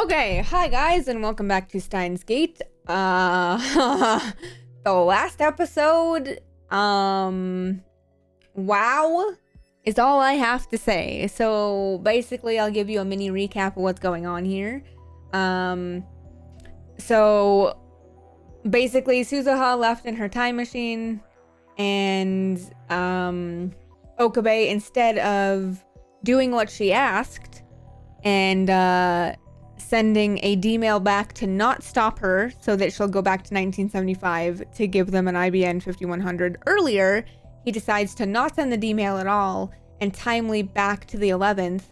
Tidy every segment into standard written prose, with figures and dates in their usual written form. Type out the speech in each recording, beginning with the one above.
Okay, hi guys, and welcome back to Steins Gate. The last episode, wow, is all I have to say. So basically, I'll give you a mini recap of what's going on here. So basically, Suzuha left in her time machine, and Okabe, instead of doing what she asked and sending a D-mail back to not stop her so that she'll go back to 1975 to give them an IBN 5100 earlier, he decides to not send the D-mail at all and timely back to the 11th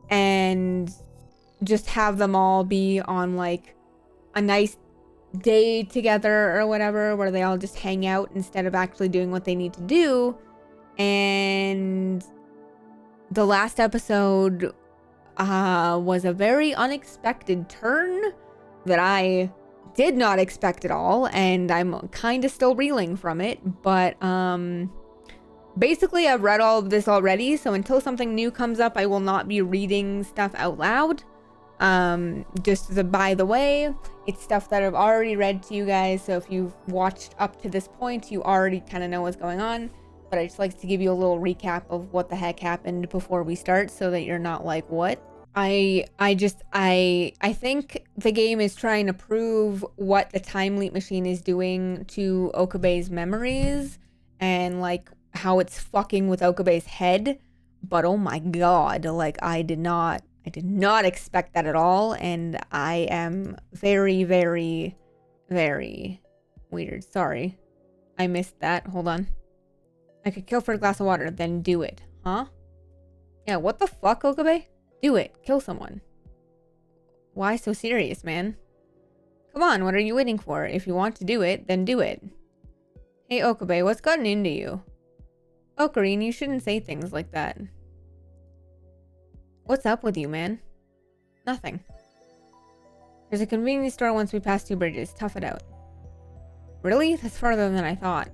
and just have them all be on like a nice day together or whatever, where they all just hang out instead of actually doing what they need to do. And the last episode was a very unexpected turn that I did not expect at all, and I'm kind of still reeling from it. But basically I've read all of this already, so until something new comes up, I will not be reading stuff out loud. Just as a by the way, it's stuff that I've already read to you guys, so if you've watched up to this point, you already kind of know what's going on. But I just like to give you a little recap of what the heck happened before we start, so that you're not like, what? I think the game is trying to prove what the time leap machine is doing to Okabe's memories and like how it's fucking with Okabe's head. But oh my god, like I did not expect that at all, and I am very, very, very weird. Sorry. I missed that. Hold on. I could kill for a glass of water, then do it. Huh? Yeah, what the fuck, Okabe? Do it. Kill someone. Why so serious, man? Come on, what are you waiting for? If you want to do it, then do it. Hey, Okabe, what's gotten into you? Ocarine, you shouldn't say things like that. What's up with you, man? Nothing. There's a convenience store once we pass 2 bridges. Tough it out. Really? That's farther than I thought.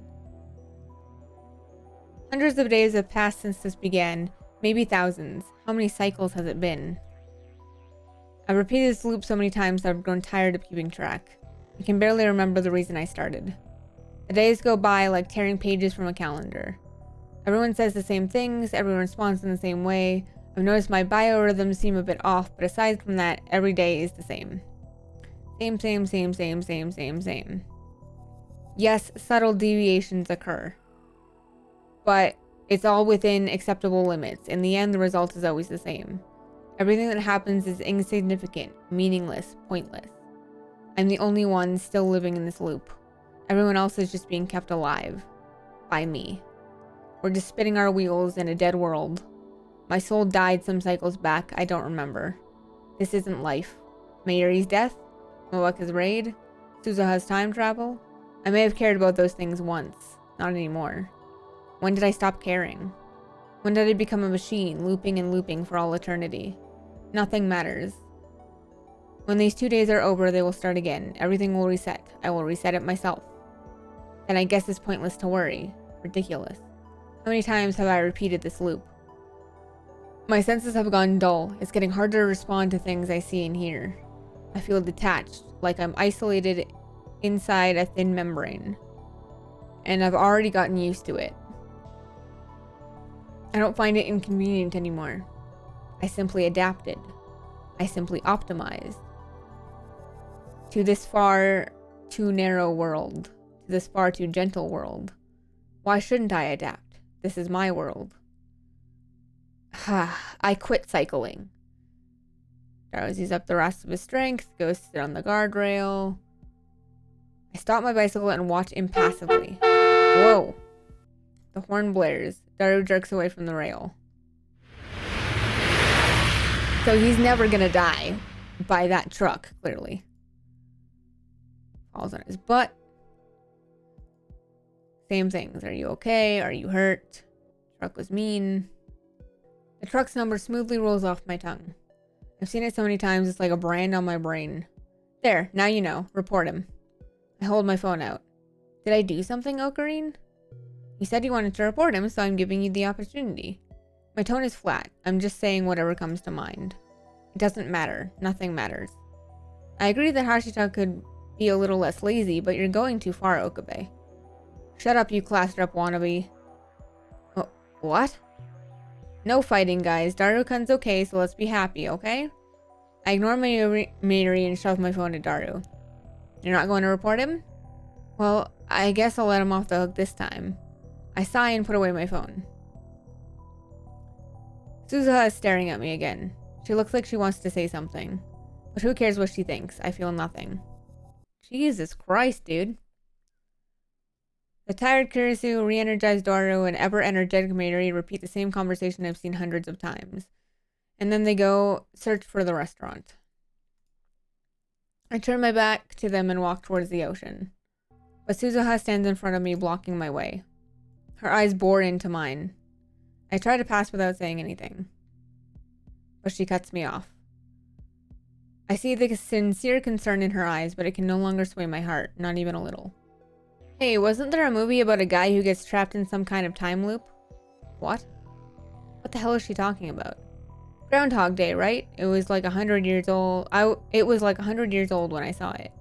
Hundreds of days have passed since this began. Maybe thousands. How many cycles has it been? I've repeated this loop so many times that I've grown tired of keeping track. I can barely remember the reason I started. The days go by like tearing pages from a calendar. Everyone says the same things, everyone responds in the same way. I've noticed my biorhythms seem a bit off, but aside from that, every day is the same. Same. Yes, subtle deviations occur. But it's all within acceptable limits. In the end, the result is always the same. Everything that happens is insignificant, meaningless, pointless. I'm the only one still living in this loop. Everyone else is just being kept alive. By me. We're just spinning our wheels in a dead world. My soul died some cycles back, I don't remember. This isn't life. Mayuri's death? Moeka's raid? Suzuha's time travel? I may have cared about those things once. Not anymore. When did I stop caring? When did I become a machine, looping and looping for all eternity? Nothing matters. When these 2 days are over, they will start again. Everything will reset. I will reset it myself. Then I guess it's pointless to worry. Ridiculous. How many times have I repeated this loop? My senses have gone dull. It's getting harder to respond to things I see and hear. I feel detached, like I'm isolated inside a thin membrane. And I've already gotten used to it. I don't find it inconvenient anymore. I simply adapted. I simply optimized. To this far too narrow world. To this far too gentle world. Why shouldn't I adapt? This is my world. I quit cycling. Drowsies up the rest of his strength, goes to sit on the guardrail. I stop my bicycle and watch impassively. Whoa. The horn blares. Daru jerks away from the rail. So he's never gonna die by that truck, clearly. Falls on his butt. Same things. Are you okay? Are you hurt? Truck was mean. The truck's number smoothly rolls off my tongue. I've seen it so many times, it's like a brand on my brain. There, now you know. Report him. I hold my phone out. Did I do something, Ocarine? You said you wanted to report him, so I'm giving you the opportunity. My tone is flat. I'm just saying whatever comes to mind. It doesn't matter. Nothing matters. I agree that Hashita could be a little less lazy, but you're going too far, Okabe. Shut up, you class rep wannabe. Oh, what? No fighting, guys. Daru-kun's okay, so let's be happy, okay? I ignore Mayuri and shove my phone at Daru. You're not going to report him? Well, I guess I'll let him off the hook this time. I sigh and put away my phone. Suzuha is staring at me again. She looks like she wants to say something. But who cares what she thinks? I feel nothing. Jesus Christ, dude. The tired Kurisu, re-energized Daru, and ever-energetic Mayuri repeat the same conversation I've seen hundreds of times. And then they go search for the restaurant. I turn my back to them and walk towards the ocean. But Suzuha stands in front of me, blocking my way. Her eyes bore into mine. I try to pass without saying anything. But she cuts me off. I see the sincere concern in her eyes, but it can no longer sway my heart, not even a little. Hey, wasn't there a movie about a guy who gets trapped in some kind of time loop? What? What the hell is she talking about? Groundhog Day, right? It was like 100 years old. It was like 100 years old when I saw it.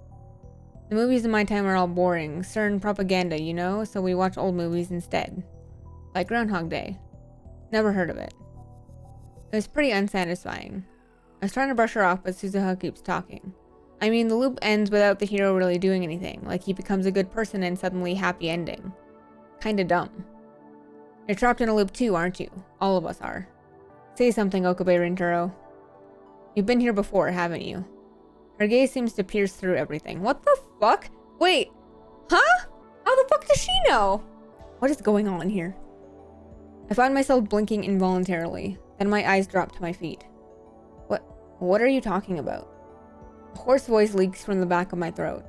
The movies in my time are all boring, stern propaganda, you know, so we watch old movies instead. Like Groundhog Day. Never heard of it. It was pretty unsatisfying. I was trying to brush her off, but Suzuha keeps talking. I mean, the loop ends without the hero really doing anything, like he becomes a good person and suddenly happy ending. Kinda dumb. You're trapped in a loop too, aren't you? All of us are. Say something, Okabe Rintaro. You've been here before, haven't you? Her gaze seems to pierce through everything. What the fuck? Wait. Huh? How the fuck does she know? What is going on here? I find myself blinking involuntarily. Then my eyes drop to my feet. What are you talking about? A hoarse voice leaks from the back of my throat.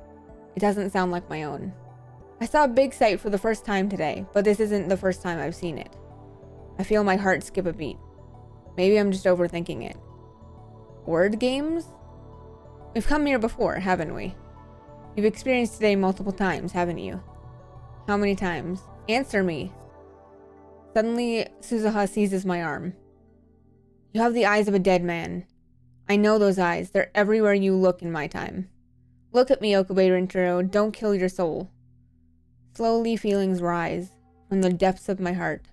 It doesn't sound like my own. I saw a big sight for the first time today, but this isn't the first time I've seen it. I feel my heart skip a beat. Maybe I'm just overthinking it. Word games? We've come here before, haven't we? You've experienced today multiple times, haven't you? How many times? Answer me. Suddenly, Suzuha seizes my arm. You have the eyes of a dead man. I know those eyes. They're everywhere you look in my time. Look at me, Okabe Rintaro. Don't kill your soul. Slowly, feelings rise from the depths of my heart,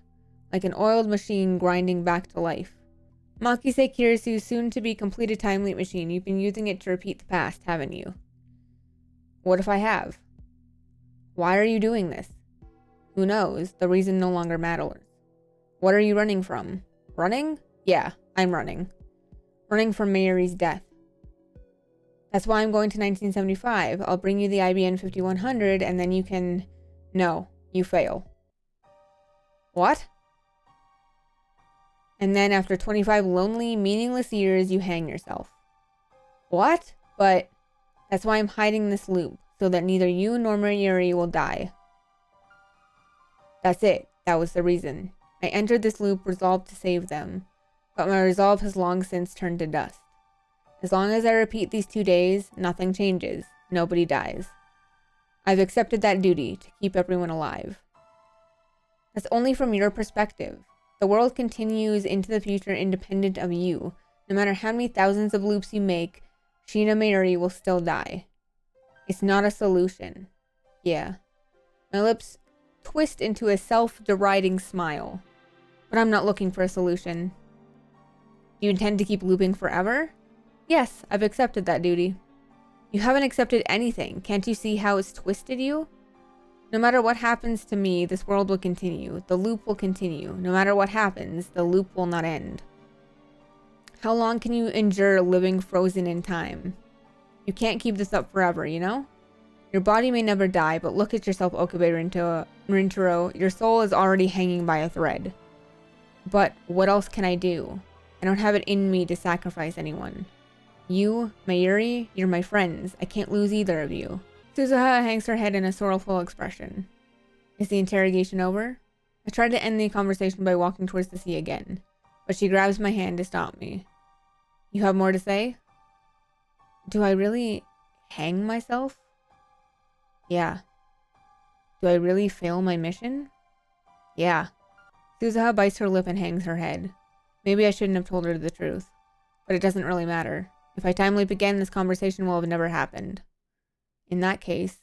like an oiled machine grinding back to life. Makise Kirisu's soon-to-be completed time leap machine. You've been using it to repeat the past, haven't you? What if I have? Why are you doing this? Who knows? The reason no longer matters. What are you running from? Running? Yeah, I'm running. Running from Mayuri's death. That's why I'm going to 1975. I'll bring you the IBN 5100 and then you can... No, you fail. What? And then after 25 lonely, meaningless years, you hang yourself. What? But that's why I'm hiding this loop, so that neither you nor Mayuri will die. That's it. That was the reason. I entered this loop resolved to save them. But my resolve has long since turned to dust. As long as I repeat these 2 days, nothing changes. Nobody dies. I've accepted that duty to keep everyone alive. That's only from your perspective. The world continues into the future independent of you. No matter how many thousands of loops you make, Shina Mayuri will still die. It's not a solution. Yeah. My lips twist into a self-deriding smile. But I'm not looking for a solution. Do you intend to keep looping forever? Yes, I've accepted that duty. You haven't accepted anything. Can't you see how it's twisted you? No matter what happens to me, this world will continue. The loop will continue. No matter what happens, the loop will not end. How long can you endure living frozen in time? You can't keep this up forever, you know? Your body may never die, but look at yourself, Okabe Rintaro. Your soul is already hanging by a thread. But what else can I do? I don't have it in me to sacrifice anyone. You, Mayuri, you're my friends. I can't lose either of you. Suzuha hangs her head in a sorrowful expression. Is the interrogation over? I try to end the conversation by walking towards the sea again, but she grabs my hand to stop me. You have more to say? Do I really hang myself? Yeah. Do I really fail my mission? Yeah. Suzuha bites her lip and hangs her head. Maybe I shouldn't have told her the truth. But it doesn't really matter. If I time leap again, this conversation will have never happened. In that case,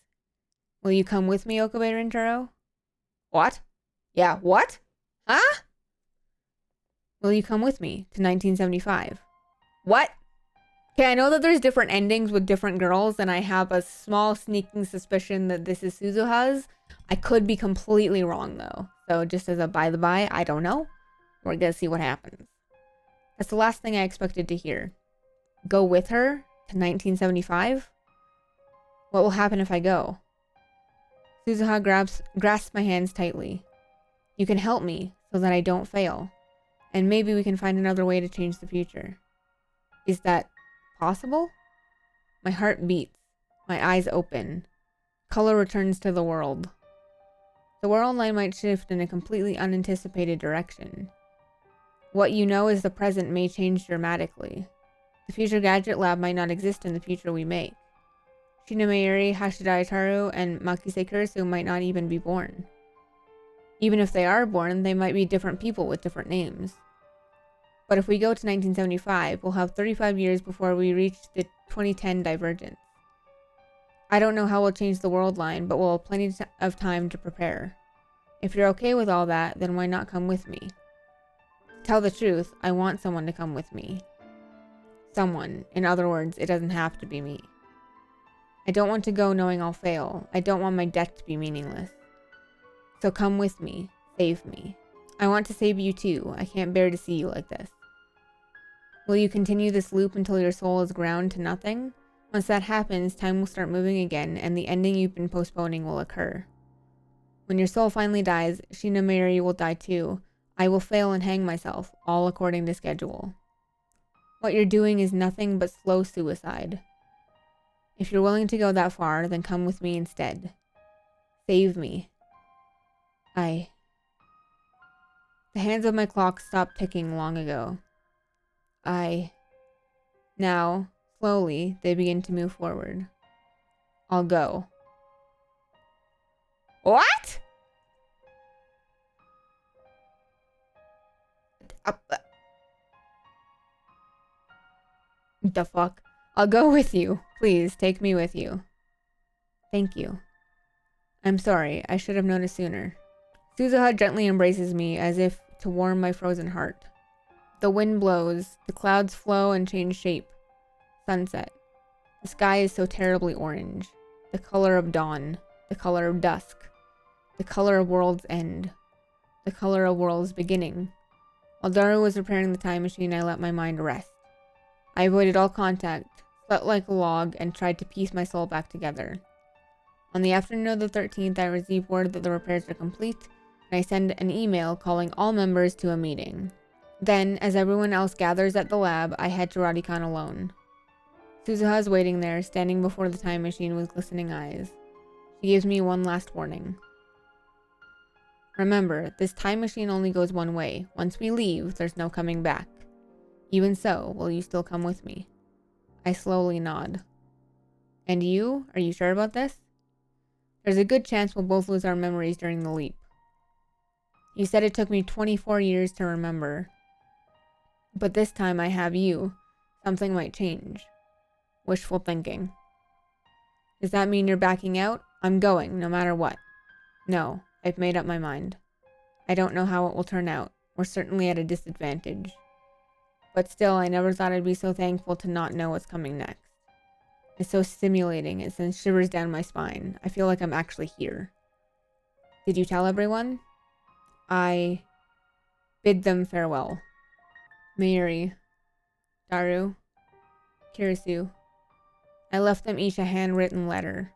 will you come with me, Okabe Rintaro? What? Yeah, what? Huh? Will you come with me to 1975? What? Okay, I know that there's different endings with different girls, and I have a small sneaking suspicion that this is Suzuha's. I could be completely wrong, though. So just as a by the by, I don't know. We're gonna see what happens. That's the last thing I expected to hear. Go with her to 1975? What will happen if I go? Suzuha grasps my hands tightly. You can help me so that I don't fail. And maybe we can find another way to change the future. Is that possible? My heart beats. My eyes open. Color returns to the world. The world line might shift in a completely unanticipated direction. What you know is the present may change dramatically. The future gadget lab might not exist in the future we make. Shinameyuri, Hashidai-Taru, and Makise Kurisu might not even be born. Even if they are born, they might be different people with different names. But if we go to 1975, we'll have 35 years before we reach the 2010 divergence. I don't know how we'll change the world line, but we'll have plenty of time to prepare. If you're okay with all that, then why not come with me? To tell the truth, I want someone to come with me. Someone. In other words, it doesn't have to be me. I don't want to go knowing I'll fail. I don't want my death to be meaningless. So come with me. Save me. I want to save you too. I can't bear to see you like this. Will you continue this loop until your soul is ground to nothing? Once that happens, time will start moving again, and the ending you've been postponing will occur. When your soul finally dies, Shinamiri will die too. I will fail and hang myself, all according to schedule. What you're doing is nothing but slow suicide. If you're willing to go that far, then come with me instead. Save me. The hands of my clock stopped ticking long ago. Now, slowly, they begin to move forward. I'll go. What? The fuck? I'll go with you. Please, take me with you. Thank you. I'm sorry. I should have noticed sooner. Suzuha gently embraces me as if to warm my frozen heart. The wind blows. The clouds flow and change shape. Sunset. The sky is so terribly orange. The color of dawn. The color of dusk. The color of world's end. The color of world's beginning. While Daru was repairing the time machine, I let my mind rest. I avoided all contact, slept like a log, and tried to piece my soul back together. On the afternoon of the 13th, I received word that the repairs are complete, and I send an email calling all members to a meeting. Then, as everyone else gathers at the lab, I head to Radikan alone. Suzuha is waiting there, standing before the time machine with glistening eyes. She gives me one last warning. Remember, this time machine only goes one way. Once we leave, there's no coming back. Even so, will you still come with me? I slowly nod. And you? Are you sure about this? There's a good chance we'll both lose our memories during the leap. You said it took me 24 years to remember. But this time I have you. Something might change. Wishful thinking. Does that mean you're backing out? I'm going, no matter what. No, I've made up my mind. I don't know how it will turn out. We're certainly at a disadvantage. But still, I never thought I'd be so thankful to not know what's coming next. It's so stimulating. It sends shivers down my spine. I feel like I'm actually here. Did you tell everyone? I bid them farewell. Mayuri, Daru, Kirisu. I left them each a handwritten letter.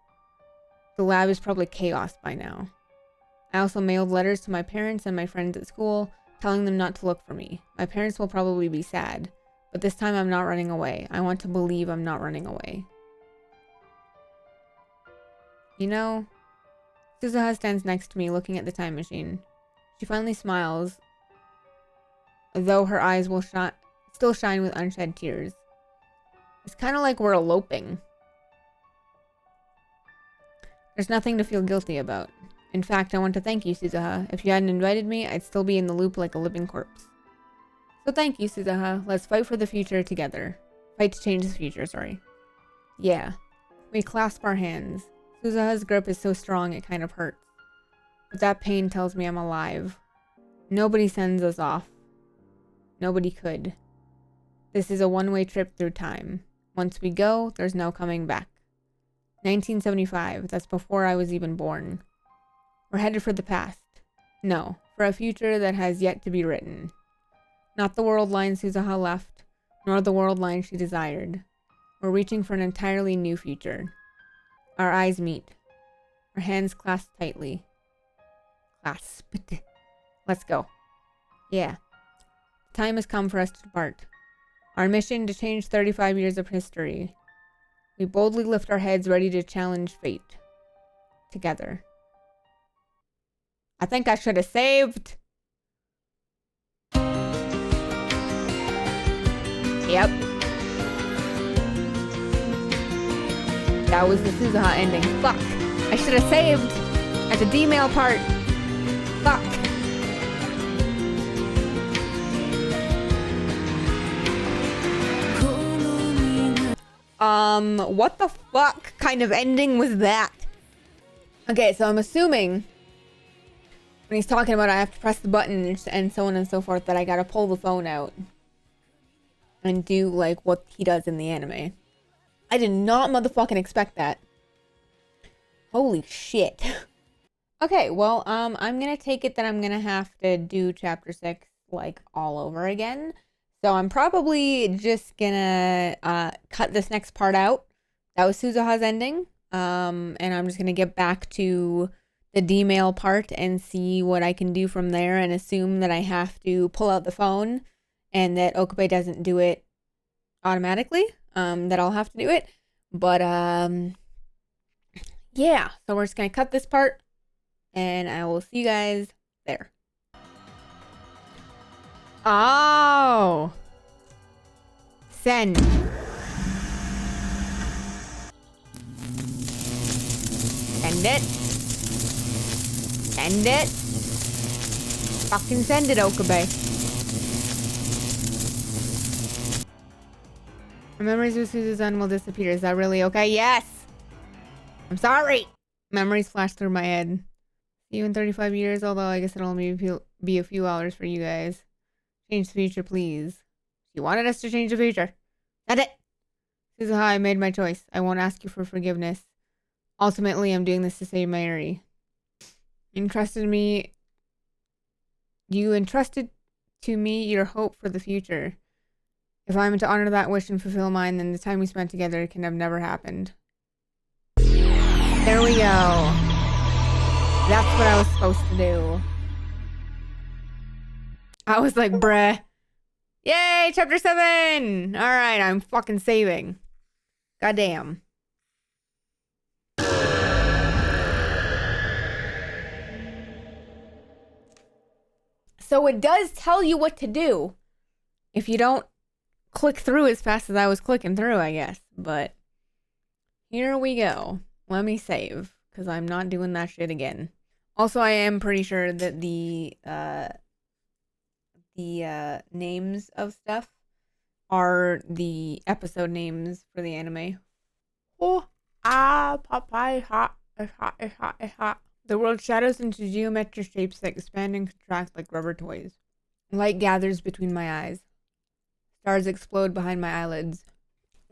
The lab is probably chaos by now. I also mailed letters to my parents and my friends at school, telling them not to look for me. My parents will probably be sad, but this time I'm not running away. I want to believe I'm not running away. You know, Suzuha stands next to me looking at the time machine. She finally smiles, though her eyes will still shine with unshed tears. It's kind of like we're eloping. There's nothing to feel guilty about. In fact, I want to thank you, Suzuha. If you hadn't invited me, I'd still be in the loop like a living corpse. So thank you, Suzuha. Let's fight for the future together. Fight to change the future, sorry. Yeah. We clasp our hands. Suzuha's grip is so strong it kind of hurts. But that pain tells me I'm alive. Nobody sends us off. Nobody could. This is a one-way trip through time. Once we go, there's no coming back. 1975, that's before I was even born. We're headed for the past. No, for a future that has yet to be written. Not the world line Suzuha left, nor the world line she desired. We're reaching for an entirely new future. Our eyes meet. Our hands clasp tightly. Clasped. Let's go. Yeah. The time has come for us to depart. Our mission to change 35 years of history. We boldly lift our heads ready to challenge fate. Together. I think I should have saved. Yep. That was the Suzuha ending. Fuck. I should have saved at the D-mail part. Fuck. What the fuck kind of ending was that? Okay, so I'm assuming when he's talking about I have to press the button and so on and so forth that I gotta pull the phone out and do like what he does in the anime. I did not motherfucking expect that. Holy shit. Okay, well, I'm gonna take it that I'm gonna have to do chapter 6 like all over again. So I'm probably just gonna cut this next part out. That was Suzuha's ending. And I'm just gonna get back to the D-mail part and see what I can do from there and assume that I have to pull out the phone and that Okabe doesn't do it automatically. That I'll have to do it. But yeah, so we're just gonna cut this part and I will see you guys there. Oh. Send. Send it. Send it. Fucking send it, Okabe. Our memories of Suzuha will disappear. Is that really okay? Yes! I'm sorry! Memories flash through my head. See you in 35 years, although I guess it'll only be a few hours for you guys. Change the future, please. You wanted us to change the future. That's it! Suzuha, I made my choice. I won't ask you for forgiveness. Ultimately, I'm doing this to save Mayuri. You entrusted to me your hope for the future. If I'm to honor that wish and fulfill mine, then the time we spent together can have never happened. There we go. That's what I was supposed to do. I was like, bruh. Yay, chapter 7! Alright, I'm fucking saving. Goddamn. So it does tell you what to do. If you don't click through as fast as I was clicking through, I guess. But here we go. Let me save, because I'm not doing that shit again. Also, I am pretty sure that the names of stuff are the episode names for the anime. Oh, Popeye, hot, it's hot, it's hot, it's hot. The world shadows into geometric shapes that expand and contract like rubber toys. Light gathers between my eyes. Stars explode behind my eyelids.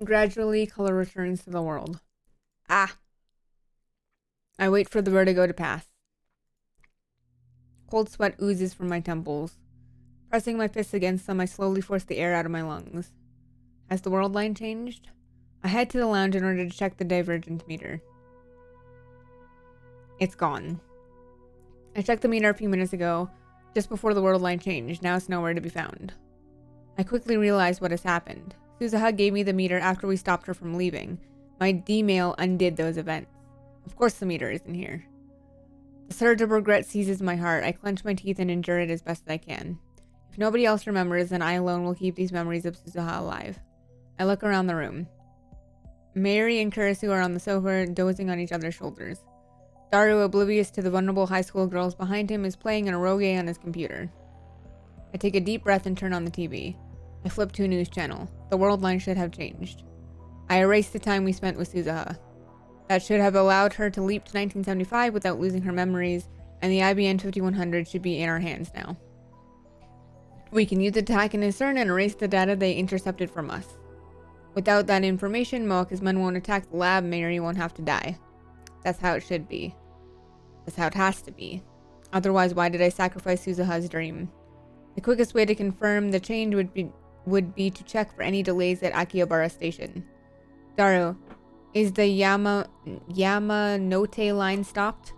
Gradually, color returns to the world. Ah. I wait for the vertigo to pass. Cold sweat oozes from my temples. Pressing my fists against them, I slowly force the air out of my lungs. Has the world line changed? I head to the lounge in order to check the divergence meter. It's gone. I checked the meter a few minutes ago, just before the world line changed. Now it's nowhere to be found. I quickly realized what has happened. Suzuha gave me the meter after we stopped her from leaving. My D-mail undid those events. Of course the meter isn't here. The surge of regret seizes my heart. I clench my teeth and endure it as best I can. If nobody else remembers, then I alone will keep these memories of Suzuha alive. I look around the room. Mary and Kurisu are on the sofa, dozing on each other's shoulders. Daru, oblivious to the vulnerable high school girls behind him, is playing an eroge on his computer. I take a deep breath and turn on the TV. I flip to a news channel. The world line should have changed. I erase the time we spent with Suzuha. That should have allowed her to leap to 1975 without losing her memories, and the IBN 5100 should be in our hands now. We can use the attack in Discern and erase the data they intercepted from us. Without that information, Moaka's men won't attack the lab, Mary won't have to die. That's how it should be. That's how it has to be. Otherwise, why did I sacrifice Suzuha's dream? The quickest way to confirm the change would be to check for any delays at Akihabara Station. Daru, is the Yamanote line stopped?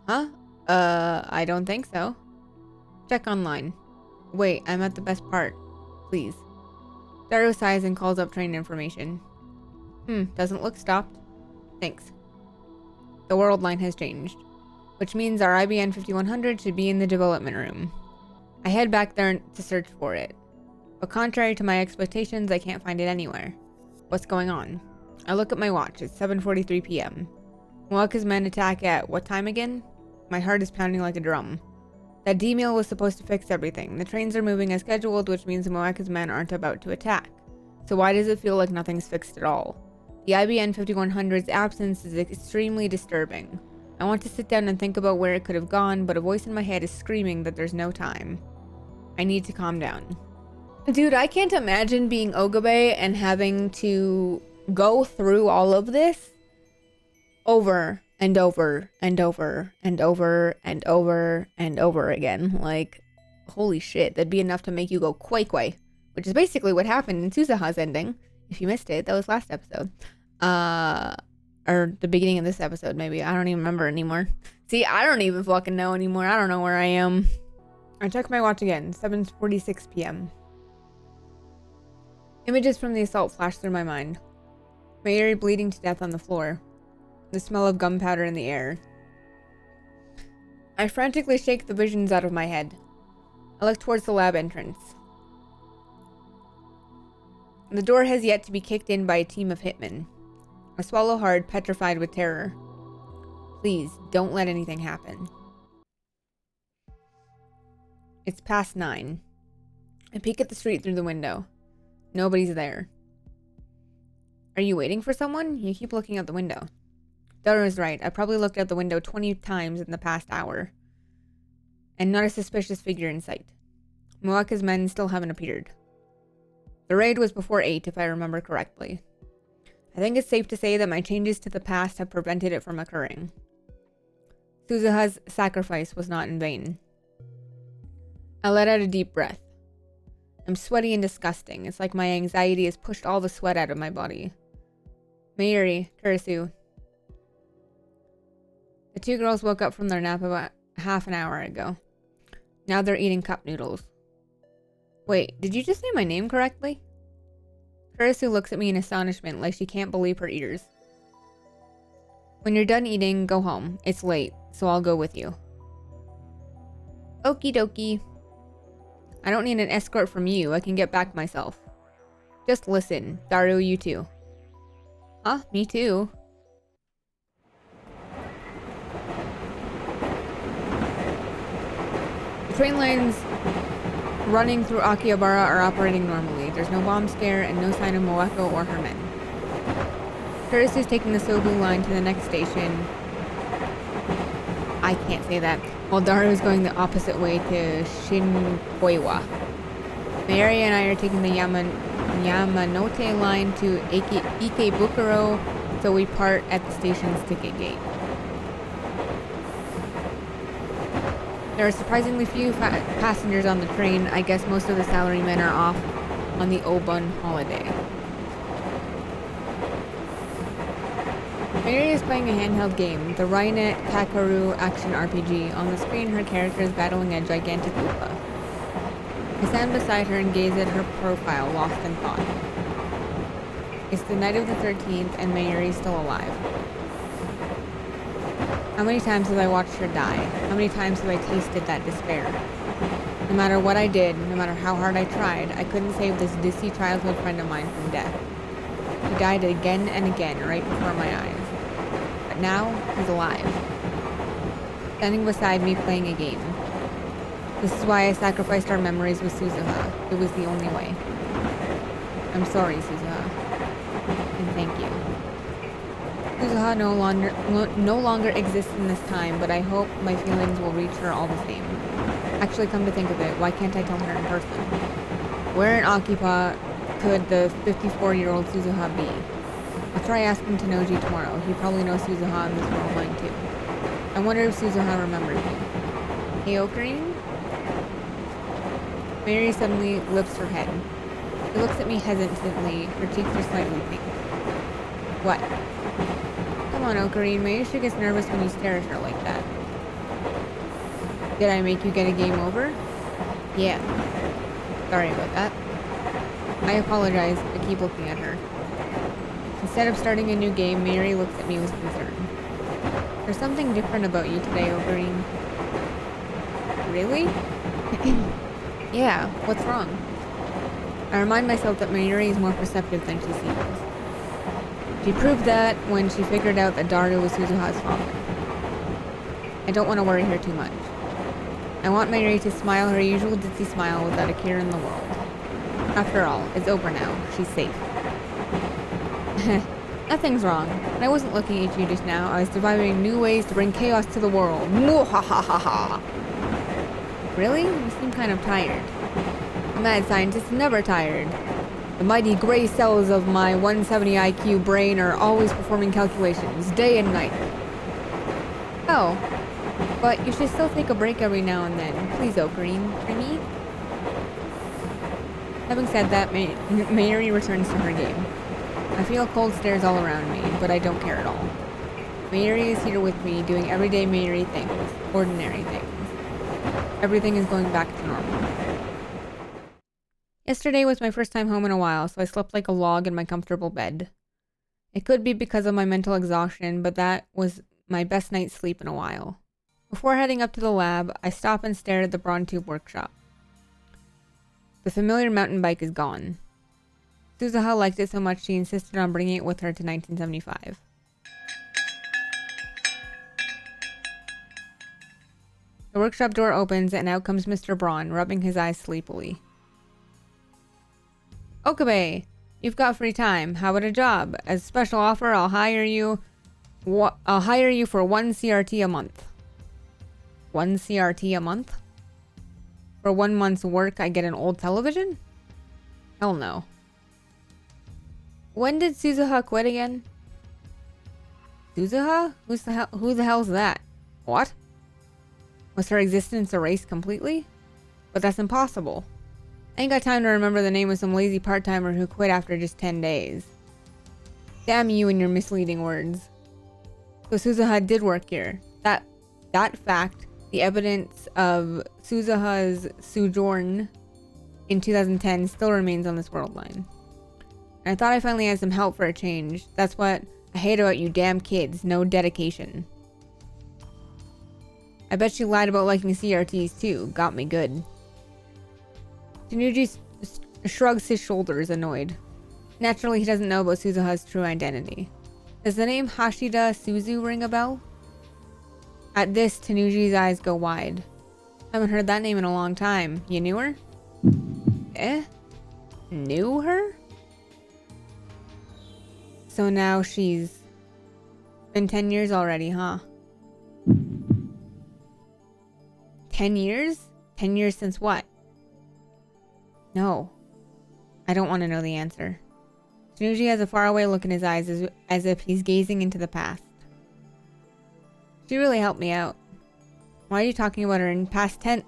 Huh? I don't think so. Check online. Wait, I'm at the best part. Please. Daru sighs and calls up train information. Doesn't look stopped. Thanks. The world line has changed, which means our IBN 5100 should be in the development room. I head back there to search for it, but contrary to my expectations, I can't find it anywhere. What's going on? I look at my watch. It's 7:43 p.m. Moaka's men attack at what time again? My heart is pounding like a drum. That D-mail was supposed to fix everything. The trains are moving as scheduled, which means Moaka's men aren't about to attack. So why does it feel like nothing's fixed at all? The IBN 5100's absence is extremely disturbing. I want to sit down and think about where it could have gone, but a voice in my head is screaming that there's no time. I need to calm down. Dude, I can't imagine being Ogabe and having to go through all of this over and over and over and over and over and over again. Like, holy shit, that'd be enough to make you go quay, which is basically what happened in Suzuha's ending. If you missed it, that was last episode. Or the beginning of this episode, maybe. I don't even remember anymore. See, I don't even fucking know anymore. I don't know where I am. I check my watch again. 7:46 p.m. Images from the assault flash through my mind. Mayuri bleeding to death on the floor. The smell of gunpowder in the air. I frantically shake the visions out of my head. I look towards the lab entrance. The door has yet to be kicked in by a team of hitmen. I swallow hard, petrified with terror. Please, don't let anything happen. It's past 9. I peek at the street through the window. Nobody's there. Are you waiting for someone? You keep looking out the window. Daru is right. I probably looked out the window 20 times in the past hour. And not a suspicious figure in sight. Moaka's men still haven't appeared. The raid was before 8, if I remember correctly. I think it's safe to say that my changes to the past have prevented it from occurring. Suzuha's sacrifice was not in vain. I let out a deep breath. I'm sweaty and disgusting. It's like my anxiety has pushed all the sweat out of my body. Mayuri, Kurisu. The two girls woke up from their nap about half an hour ago. Now they're eating cup noodles. Wait, did you just say my name correctly? Kurisu looks at me in astonishment, like she can't believe her ears. When you're done eating, go home. It's late, so I'll go with you. Okie dokie. I don't need an escort from you. I can get back myself. Just listen. Daru, you too. Huh? Me too. The train lines running through Akihabara are operating normally. There's no bomb scare and no sign of Moako or her men. Curtis is taking the Sobu line to the next station. I can't say that. While Daru is going the opposite way to Shinkoiwa. Mayuri and I are taking the Yamanote line to Ikebukuro, so we part at the station's ticket gate. There are surprisingly few passengers on the train. I guess most of the salarymen are off on the Obon holiday. Mayuri is playing a handheld game, the Rainet Takaru action RPG. On the screen, her character is battling a gigantic Upa. I stand beside her and gaze at her profile, lost in thought. It's the night of the 13th, and Mayuri is still alive. How many times have I watched her die? How many times have I tasted that despair? No matter what I did, no matter how hard I tried, I couldn't save this dizzy childhood friend of mine from death. He died again and again, right before my eyes. But now, he's alive. Standing beside me playing a game. This is why I sacrificed our memories with Suzuha. It was the only way. I'm sorry, Suzuha. And thank you. Suzuha no longer exists in this time, but I hope my feelings will reach her all the same. Actually, come to think of it, why can't I tell her in person? Where in Akipa could the 54-year-old Suzuha be? I'll try asking Tanoji tomorrow. He probably knows Suzuha in this world line too. I wonder if Suzuha remembers me. Hey, Ocarine? Mary suddenly lifts her head. She looks at me hesitantly. Her cheeks are slightly pink. What? Come on, Ocarine. Mayushi gets nervous when you stare at her like that. Did I make you get a game over? Yeah. Sorry about that. I apologize. I keep looking at her. Instead of starting a new game, Mary looks at me with concern. There's something different about you today, Ocarine. Really? Yeah, what's wrong? I remind myself that Mayuri is more perceptive than she seems. She proved that when she figured out that Daru was Suzuha's father. I don't want to worry her too much. I want Mayuri to smile her usual ditzy smile without a care in the world. After all, it's over now. She's safe. Nothing's wrong. And I wasn't looking at you just now. I was devising new ways to bring chaos to the world. Mwahahaha. Really? You seem kind of tired. A mad scientist is never tired. The mighty gray cells of my 170 IQ brain are always performing calculations, day and night. Oh, but you should still take a break every now and then. Please, Ocarine, for me? Having said that, Mayuri returns to her game. I feel cold stares all around me, but I don't care at all. Mayuri is here with me, doing everyday Mayuri things, ordinary things. Everything is going back to normal. Yesterday was my first time home in a while, so I slept like a log in my comfortable bed. It could be because of my mental exhaustion, but that was my best night's sleep in a while. Before heading up to the lab, I stopped and stared at the Braun Tube workshop. The familiar mountain bike is gone. Suzuha liked it so much she insisted on bringing it with her to 1975. The workshop door opens and out comes Mr. Braun, rubbing his eyes sleepily. Okabe, you've got free time. How about a job? As a special offer, I'll hire you for 1 CRT a month. 1 CRT a month? For 1 month's work, I get an old television? Hell no. When did Suzuha quit again? Suzuha? Who the hell's that? What? Was her existence erased completely? But that's impossible. I ain't got time to remember the name of some lazy part-timer who quit after just 10 days. Damn you and your misleading words. So Suzuha did work here. That fact, the evidence of Suzuha's sojourn in 2010 still remains on this world line. And I thought I finally had some help for a change. That's what I hate about you damn kids. No dedication. I bet she lied about liking CRTs too. Got me good. Tanuji shrugs his shoulders, annoyed. Naturally, he doesn't know about Suzuha's true identity. Does the name Hashida Suzu ring a bell? At this, Tanuji's eyes go wide. Haven't heard that name in a long time. You knew her? Eh? Knew her? So now she's been 10 years already, huh? 10 years? 10 years since what? No. I don't want to know the answer. Tanuji has a faraway look in his eyes as if he's gazing into the past. She really helped me out. Why are you talking about her in past tense?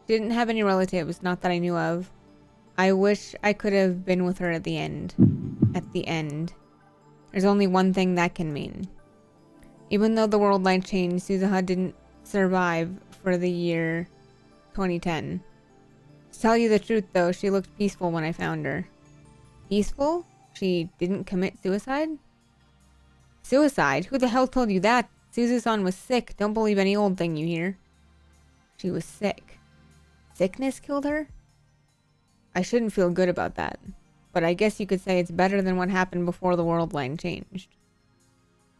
She didn't have any relatives, not that I knew of. I wish I could have been with her at the end. At the end. There's only one thing that can mean. Even though the world line changed, Suzuha didn't survive for the year 2010. To tell you the truth though, she looked peaceful when I found her. Peaceful? She didn't commit suicide? Suicide? Who the hell told you that? Suzu-san was sick. Don't believe any old thing you hear. She was sick. Sickness killed her? I shouldn't feel good about that. But I guess you could say it's better than what happened before the world line changed.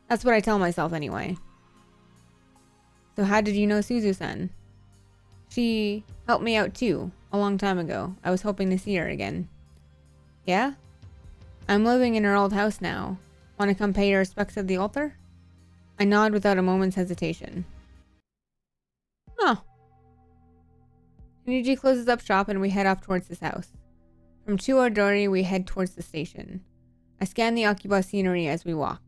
That's what I tell myself anyway. So how did you know Suzu-san? She helped me out too, a long time ago. I was hoping to see her again. Yeah? I'm living in her old house now. Want to come pay your respects at the altar? I nod without a moment's hesitation. Oh. Tanuji closes up shop and we head off towards this house. From Chuodori, we head towards the station. I scan the Akiba scenery as we walk.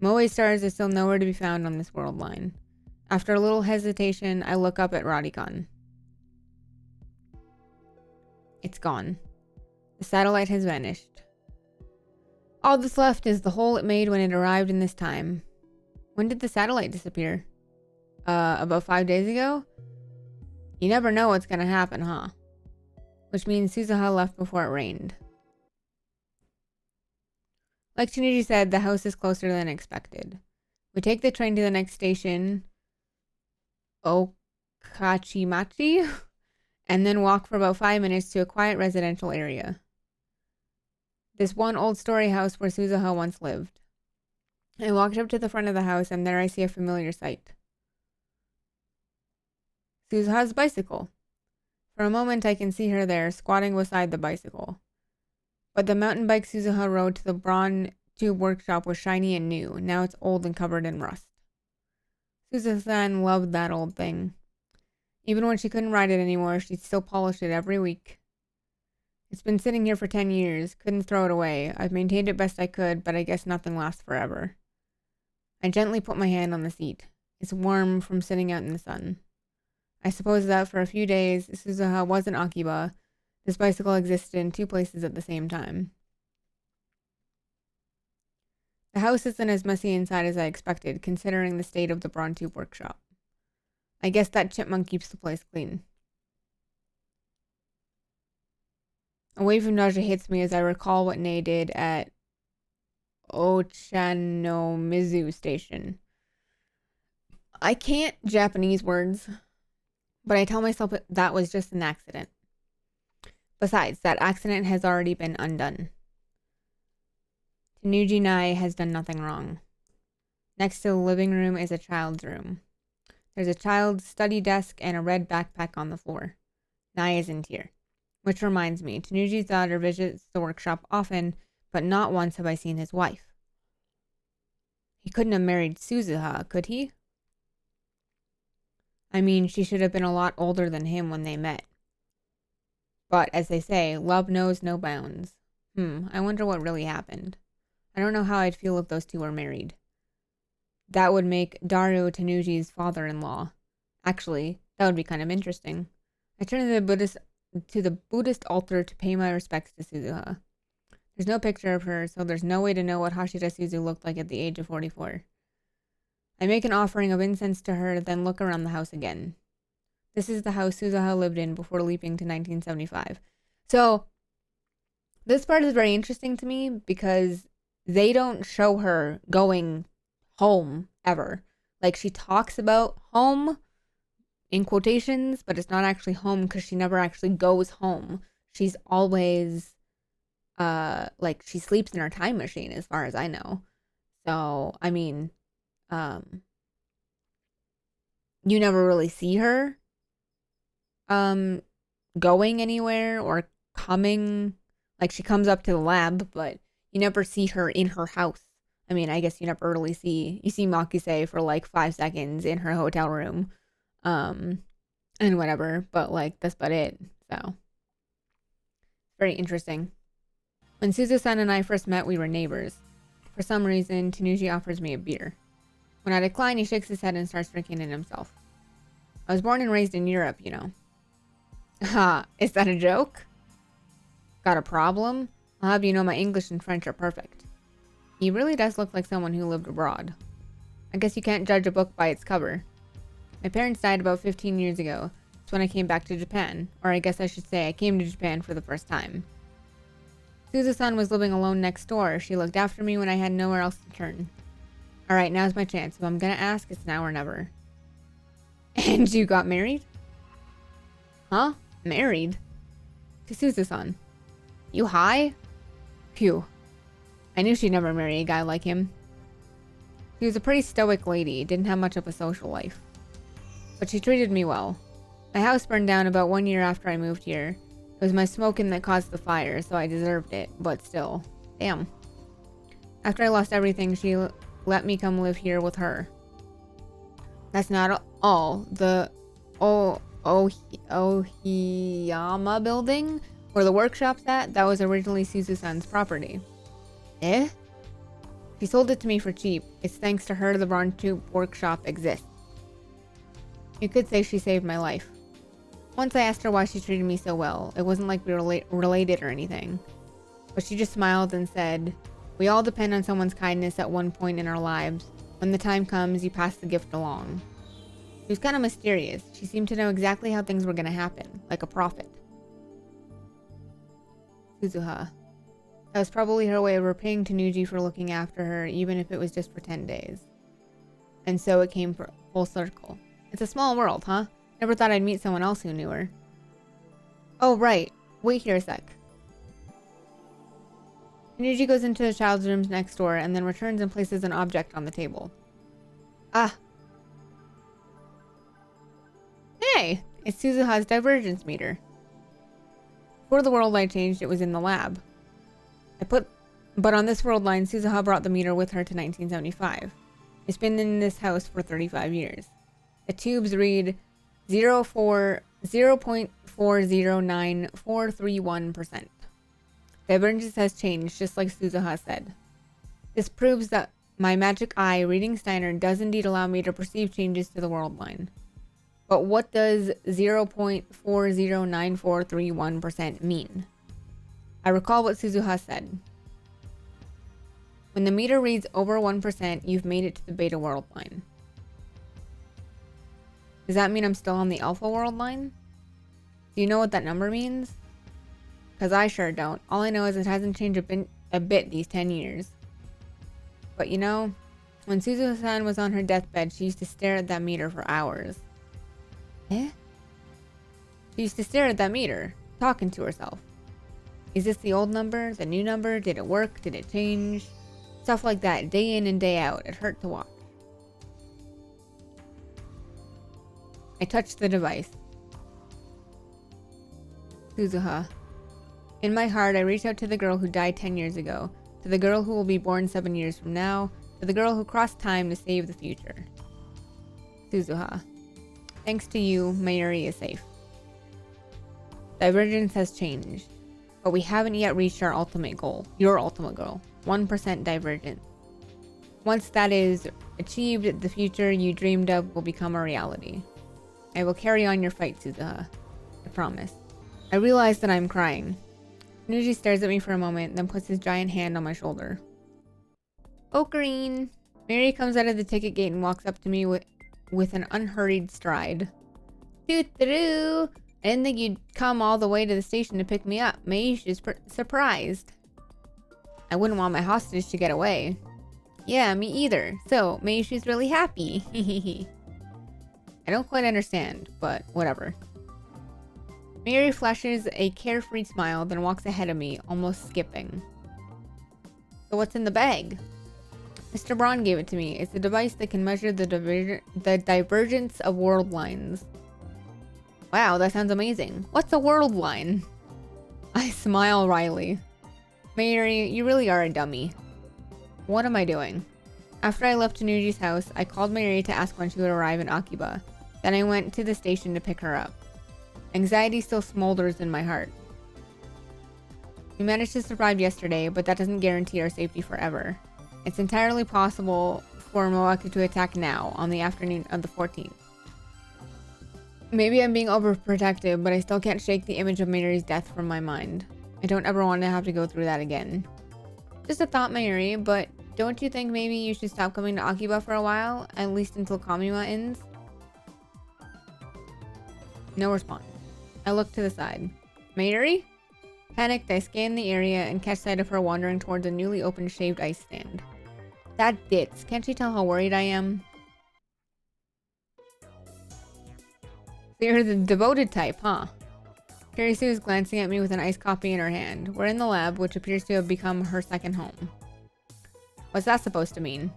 Moe stars are still nowhere to be found on this world line. After a little hesitation, I look up at Radicon. It's gone. The satellite has vanished. All that's left is the hole it made when it arrived in this time. When did the satellite disappear? About 5 days ago? You never know what's gonna happen, huh? Which means Suzuha left before it rained. Like Shinichi said, the house is closer than expected. We take the train to the next station, Okachimachi, and then walk for about 5 minutes to a quiet residential area. This one old story house where Suzuha once lived. I walked up to the front of the house and there I see a familiar sight. Suzuha's bicycle. For a moment I can see her there, squatting beside the bicycle. But the mountain bike Suzuha rode to the Braun Tube workshop was shiny and new. Now it's old and covered in rust. Suzuha-san loved that old thing. Even when she couldn't ride it anymore, she'd still polish it every week. It's been sitting here for 10 years. Couldn't throw it away. I've maintained it best I could, but I guess nothing lasts forever. I gently put my hand on the seat. It's warm from sitting out in the sun. I suppose that for a few days, Suzuha wasn't Akiba. This bicycle existed in 2 places at the same time. The house isn't as messy inside as I expected, considering the state of the Braun Tube workshop. I guess that chipmunk keeps the place clean. A wave of nausea hits me as I recall what Nei did at Ochanomizu Station. I can't Japanese words, but I tell myself that was just an accident. Besides, that accident has already been undone. Tanuji Nai has done nothing wrong. Next to the living room is a child's room. There's a child's study desk and a red backpack on the floor. Nai isn't here. Which reminds me, Tanuji's daughter visits the workshop often, but not once have I seen his wife. He couldn't have married Suzuha, could he? I mean, she should have been a lot older than him when they met. But, as they say, love knows no bounds. I wonder what really happened. I don't know how I'd feel if those two were married. That would make Daru Tanuji's father-in-law. Actually, that would be kind of interesting. I turn to the Buddhist altar to pay my respects to Suzuha. There's no picture of her, so there's no way to know what Hashira Suzu looked like at the age of 44. I make an offering of incense to her, then look around the house again. This is the house Suzuha lived in before leaping to 1975. So, this part is very interesting to me because they don't show her going home ever. Like, she talks about home in quotations, but it's not actually home because she never actually goes home. She's always, like, she sleeps in her time machine as far as I know. So, I mean, you never really see her, going anywhere or coming, like, she comes up to the lab, but you never see her in her house. I mean, I guess you never really see Makise for like 5 seconds in her hotel room, and whatever, but like, that's about it. So, very interesting. When Suzu-san and I first met, we were neighbors. For some reason, Tanuji offers me a beer. When I decline, he shakes his head and starts drinking it himself. I was born and raised in Europe, you know. Ha, is that a joke? Got a problem? I'll have you know my English and French are perfect. He really does look like someone who lived abroad. I guess you can't judge a book by its cover. My parents died about 15 years ago. That's when I came back to Japan. Or I guess I should say I came to Japan for the first time. Suzu-san was living alone next door. She looked after me when I had nowhere else to turn. Alright, now's my chance. If I'm gonna ask, it's now or never. And you got married? Huh? Married? To Suzu-san. You high? Phew. I knew she'd never marry a guy like him. She was a pretty stoic lady, didn't have much of a social life. But she treated me well. My house burned down about 1 year after I moved here. It was my smoking that caused the fire, so I deserved it, but still. Damn. After I lost everything, she let me come live here with her. That's not all. The Ohiyama building, where the workshop's at, that was originally Suzuha-san's property. Eh? She sold it to me for cheap. It's thanks to her the Bronze Tube workshop exists. You could say she saved my life. Once I asked her why she treated me so well. It wasn't like we were related or anything. But she just smiled and said, "We all depend on someone's kindness at one point in our lives. When the time comes, you pass the gift along." She was kind of mysterious. She seemed to know exactly how things were going to happen, like a prophet. Suzuha. That was probably her way of repaying Tanuji for looking after her, even if it was just for 10 days. And so it came full circle. It's a small world, huh? Never thought I'd meet someone else who knew her. Oh, right. Wait here a sec. Tanuji goes into the child's rooms next door and then returns and places an object on the table. Ah. Hey! It's Suzuha's divergence meter. Before the world line changed, it was in the lab. But on this world line, Suzuha brought the meter with her to 1975. It's been in this house for 35 years. The tubes read 0.409,431%. Divergence has changed, just like Suzuha said. This proves that my magic eye, reading Steiner, does indeed allow me to perceive changes to the world line. But what does 0.409431% mean? I recall what Suzuha said. When the meter reads over 1%, you've made it to the beta world line. Does that mean I'm still on the alpha world line? Do you know what that number means? Because I sure don't. All I know is it hasn't changed a bit these 10 years. But you know, when Suzuha-san was on her deathbed, she used to stare at that meter for hours. Eh? She used to stare at that meter, talking to herself. Is this the old number? The new number? Did it work? Did it change? Stuff like that, day in and day out. It hurt to watch. I touched the device. Suzuha. In my heart, I reach out to the girl who died 10 years ago, to the girl who will be born 7 years from now, to the girl who crossed time to save the future. Suzuha. Thanks to you, Mayuri is safe. Divergence has changed, but we haven't yet reached our ultimate goal, your ultimate goal, 1% divergence. Once that is achieved, the future you dreamed of will become a reality. I will carry on your fight, Suzuha. I promise. I realize that I'm crying. Nuji stares at me for a moment, then puts his giant hand on my shoulder. Oh, green. Mary comes out of the ticket gate and walks up to me with an unhurried stride. Doo-doo-doo! I didn't think you'd come all the way to the station to pick me up. Maish is surprised. I wouldn't want my hostage to get away. Yeah, me either. So, Maish is really happy. I don't quite understand, but whatever. Mary flashes a carefree smile, then walks ahead of me, almost skipping. So what's in the bag? Mr. Braun gave it to me. It's a device that can measure the divergence of world lines. Wow, that sounds amazing. What's a world line? I smile wryly. Mary, you really are a dummy. What am I doing? After I left Tanuji's house, I called Mary to ask when she would arrive in Akiba. Then I went to the station to pick her up. Anxiety still smolders in my heart. We managed to survive yesterday, but that doesn't guarantee our safety forever. It's entirely possible for Moaku to attack now, on the afternoon of the 14th. Maybe I'm being overprotective, but I still can't shake the image of Mary's death from my mind. I don't ever want to have to go through that again. Just a thought, Mary, but don't you think maybe you should stop coming to Akiba for a while, at least until Kamima ends? No response. I look to the side. Mary? Panicked, I scan the area and catch sight of her wandering towards a newly opened shaved ice stand. That ditz. Can't she tell how worried I am? So you're the devoted type, huh? Carrie Sue is glancing at me with an iced coffee in her hand. We're in the lab, which appears to have become her second home. What's that supposed to mean?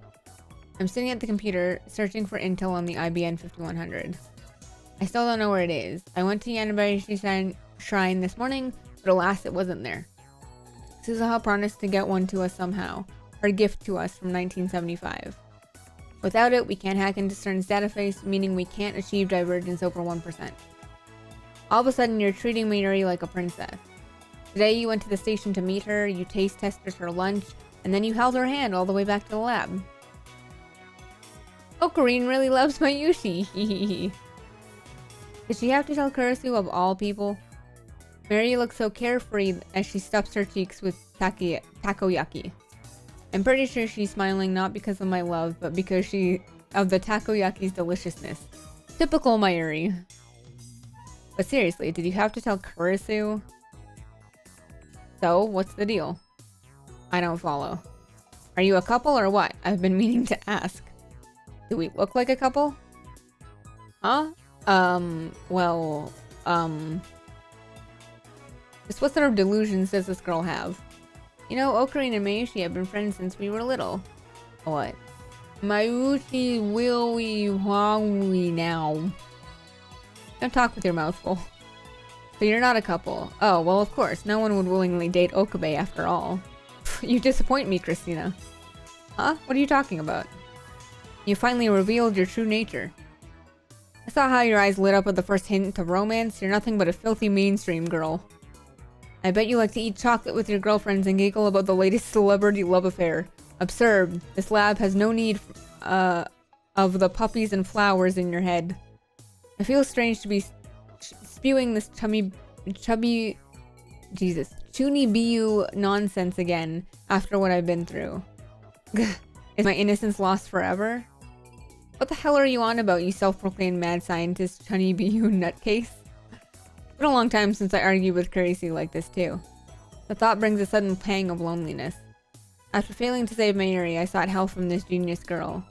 I'm sitting at the computer, searching for intel on the IBN 5100. I still don't know where it is. I went to Yanabayashi Shrine this morning, but alas, it wasn't there. Suzuha promised to get one to us somehow. Her gift to us from 1975. Without it, we can't hack into Stern's database, meaning we can't achieve divergence over 1%. All of a sudden, you're treating Mayuri like a princess. Today, you went to the station to meet her, you taste tested her lunch, and then you held her hand all the way back to the lab. Ocarine really loves my Yushi. Did she have to tell Kurisu of all people? Mary looks so carefree as she stuffs her cheeks with takoyaki. I'm pretty sure she's smiling not because of my love, but because of the takoyaki's deliciousness. Typical Mayuri. But seriously, did you have to tell Kurisu? So, what's the deal? I don't follow. Are you a couple or what? I've been meaning to ask. Do we look like a couple? Huh? Just what sort of delusions does this girl have? You know, Ocarina and Mayushi have been friends since we were little. What? Mayushi will we now. Don't talk with your mouth full. So you're not a couple. Oh, well of course, no one would willingly date Okabe after all. You disappoint me, Christina. Huh? What are you talking about? You finally revealed your true nature. I saw how your eyes lit up with the first hint of romance. You're nothing but a filthy mainstream girl. I bet you like to eat chocolate with your girlfriends and giggle about the latest celebrity love affair. Absurd. This lab has no need of the puppies and flowers in your head. I feel strange to be spewing this chubby Chunibiu nonsense again after what I've been through. Is my innocence lost forever? What the hell are you on about, you self-proclaimed mad scientist Chunibiu nutcase? It's been a long time since I argued with Kurisu like this too. The thought brings a sudden pang of loneliness. After failing to save Mayuri, I sought help from this genius girl.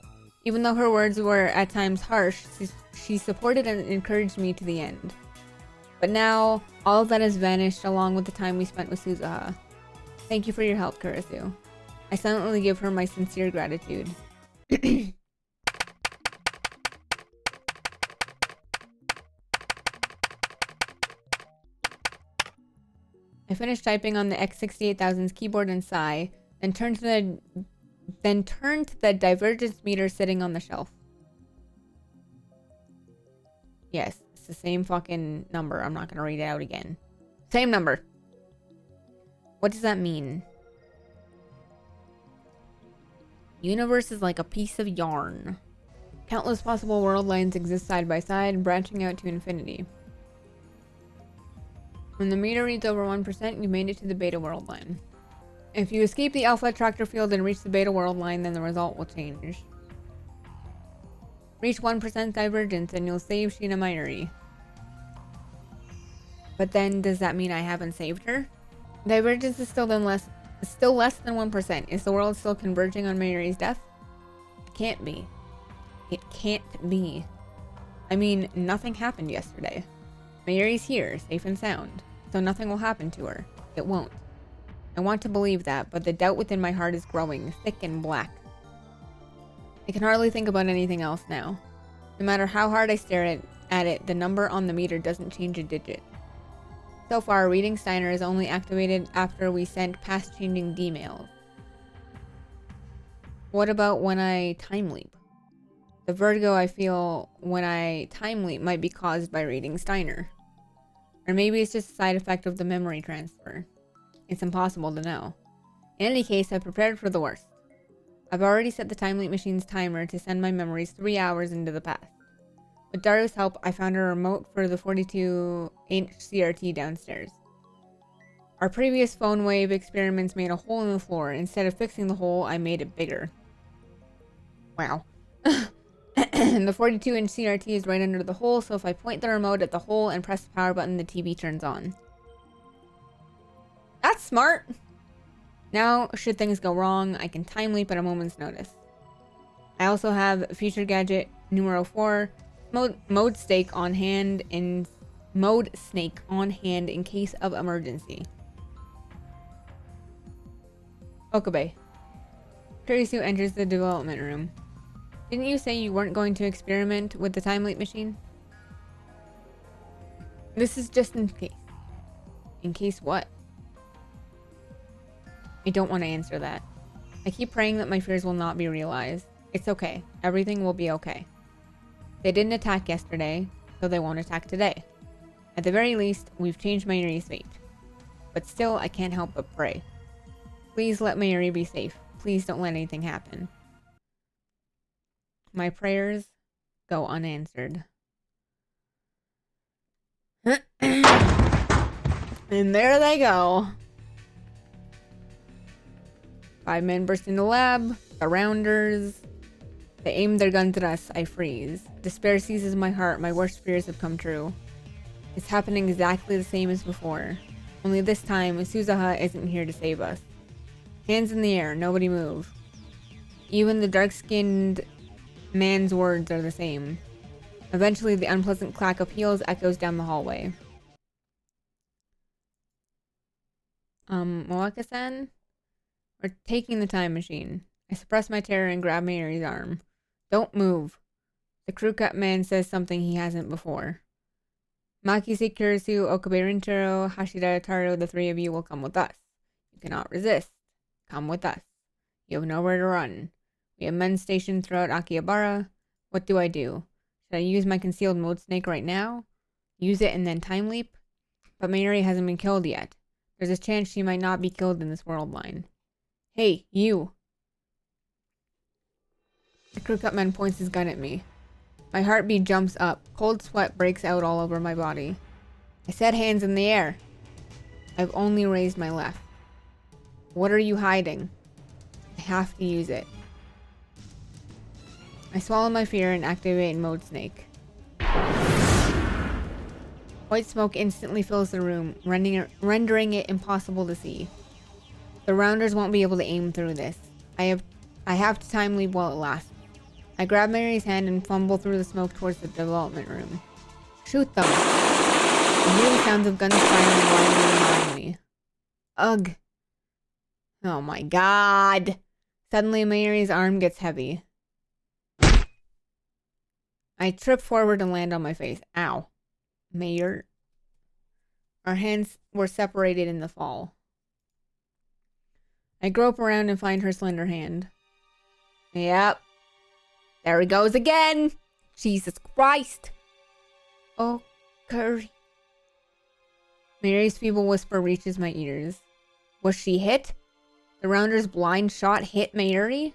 Even though her words were at times harsh, she supported and encouraged me to the end. But now, all of that has vanished along with the time we spent with Suzuha. Thank you for your help, Kurisu. I silently give her my sincere gratitude. I finished typing on the X68000's keyboard and sigh, then turned to the divergence meter sitting on the shelf. Yes, it's the same fucking number. I'm not gonna read it out again. Same number. What does that mean? Universe is like a piece of yarn. Countless possible world lines exist side by side, branching out to infinity. When the meter reads over 1%, you made it to the beta world line. If you escape the alpha attractor field and reach the beta world line, then the result will change. Reach 1% divergence and you'll save Shina Mayuri. But then, does that mean I haven't saved her? Divergence is still less than 1%. Is the world still converging on Mayuri's death? It can't be. It can't be. I mean, nothing happened yesterday. Mayuri's here, safe and sound. So nothing will happen to her. It won't. I want to believe that, but the doubt within my heart is growing, thick and black. I can hardly think about anything else now. No matter how hard I stare at it, the number on the meter doesn't change a digit. So far, reading Steiner is only activated after we sent past-changing D-mails. What about when I time leap? The vertigo I feel when I time leap might be caused by reading Steiner. Or maybe it's just a side effect of the memory transfer. It's impossible to know. In any case, I've prepared for the worst. I've already set the time leap machine's timer to send my memories 3 hours into the past. With Dario's help, I found a remote for the 42-inch CRT downstairs. Our previous phone wave experiments made a hole in the floor. Instead of fixing the hole, I made it bigger. Wow. The 42-inch CRT is right under the hole, so if I point the remote at the hole and press the power button, the TV turns on. That's smart! Now, should things go wrong, I can time leap at a moment's notice. I also have Future Gadget numero 4, Mode Snake on hand in case of emergency. Okabe. Kurisu enters the development room. Didn't you say you weren't going to experiment with the time leap machine? This is just in case. In case what? I don't want to answer that. I keep praying that my fears will not be realized. It's okay. Everything will be okay. They didn't attack yesterday, so they won't attack today. At the very least, we've changed Mayuri's fate. But still, I can't help but pray. Please let Mayuri be safe. Please don't let anything happen. My prayers go unanswered. And there they go. 5 men burst in the lab. Surrounders. They aim their guns at us. I freeze. Despair seizes my heart. My worst fears have come true. It's happening exactly the same as before. Only this time, Suzuha isn't here to save us. Hands in the air. Nobody move. Even the dark-skinned man's words are the same. Eventually, the unpleasant clack of heels echoes down the hallway. Moaka-san? We're taking the time machine. I suppress my terror and grab Mayuri's arm. Don't move. The crew cut man says something he hasn't before. Makise, Kurisu, Okabe Rintaro, Hashida, Taro, the 3 of you will come with us. You cannot resist. Come with us. You have nowhere to run. We have men stationed throughout Akihabara. What do? Should I use my concealed mode snake right now? Use it and then time leap? But Mayuri hasn't been killed yet. There's a chance she might not be killed in this world line. Hey, you! The crew cut man points his gun at me. My heartbeat jumps up. Cold sweat breaks out all over my body. I said hands in the air. I've only raised my left. What are you hiding? I have to use it. I swallow my fear and activate mode snake. White smoke instantly fills the room, rendering it impossible to see. The rounders won't be able to aim through this. I have to time leap while it lasts. I grab Mary's hand and fumble through the smoke towards the development room. Shoot them! I hear the sounds of guns firing wildly around me. Ugh. Oh my god! Suddenly Mary's arm gets heavy. I trip forward and land on my face. Ow. Mayor. Our hands were separated in the fall. I grope around and find her slender hand. Yep. There he goes again! Jesus Christ! Oh, Curry. Mary's feeble whisper reaches my ears. Was she hit? The rounder's blind shot hit Mary?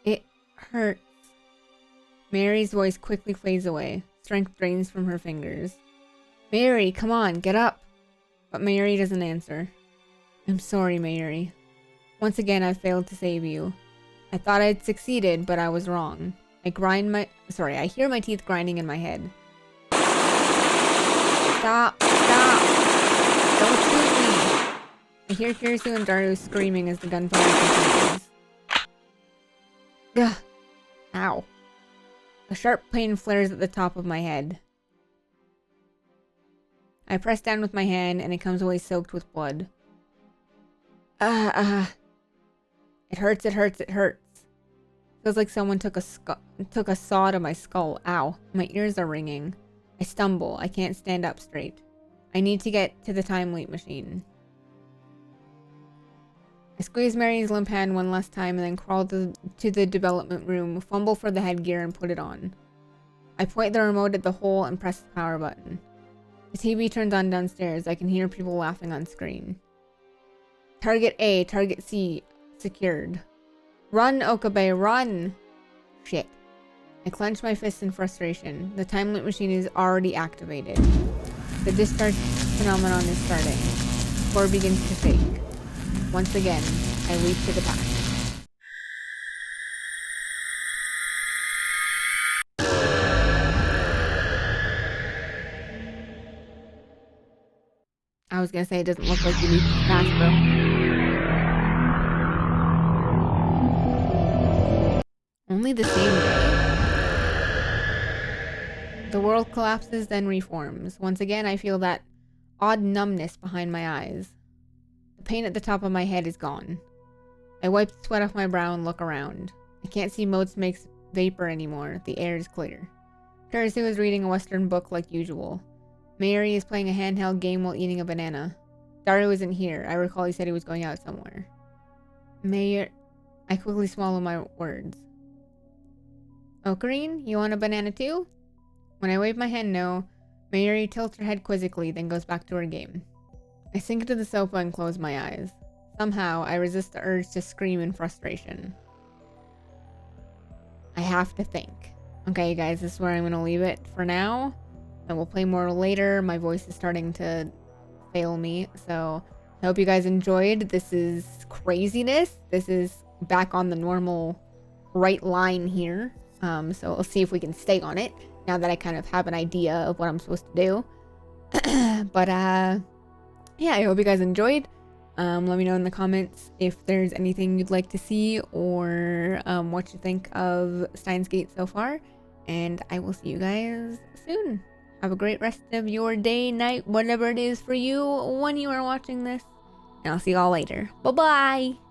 It hurts. Mary's voice quickly fades away. Strength drains from her fingers. Mary, come on, get up. But Mary doesn't answer. I'm sorry, Mary. Once again, I failed to save you. I thought I'd succeeded, but I was wrong. I hear my teeth grinding in my head. Stop! Don't shoot me! I hear Kurisu and Daru screaming as the gunfire continues. Ugh. Ow. A sharp pain flares at the top of my head. I press down with my hand and it comes away soaked with blood. It hurts. Feels like someone took a saw to my skull. Ow. My ears are ringing. I stumble. I can't stand up straight. I need to get to the time leap machine. I squeeze Mary's limp hand one last time and then crawl to the development room, fumble for the headgear and put it on. I point the remote at the hole and press the power button. The TV turns on downstairs. I can hear people laughing on screen. Target A, Target C, secured. Run, Okabe, run! Shit. I clench my fists in frustration. The time loop machine is already activated. The discharge phenomenon is starting. The floor begins to shake. Once again, I leap to the past. I was gonna say it doesn't look like you leap to the past, bro. Only the same day. The world collapses, then reforms. Once again, I feel that odd numbness behind my eyes. The pain at the top of my head is gone. I wipe the sweat off my brow and look around. I can't see Mode Snake's vapor anymore. The air is clear. Kurisu is reading a Western book like usual. Mary is playing a handheld game while eating a banana. Dario isn't here. I recall he said he was going out somewhere. I quickly swallow my words. Ocarine, you want a banana too? When I wave my hand no, Mary tilts her head quizzically, then goes back to her game. I sink into the sofa and close my eyes. Somehow, I resist the urge to scream in frustration. I have to think. Okay, guys, this is where I'm going to leave it for now. And we'll play more later. My voice is starting to fail me. So, I hope you guys enjoyed. This is craziness. This is back on the normal right line here. So, we'll see if we can stay on it now that I kind of have an idea of what I'm supposed to do. But, yeah, I hope you guys enjoyed. Let me know in the comments if there's anything you'd like to see or what you think of Steins Gate so far. And I will see you guys soon. Have a great rest of your day, night, whatever it is for you when you are watching this. And I'll see y'all later. Bye-bye!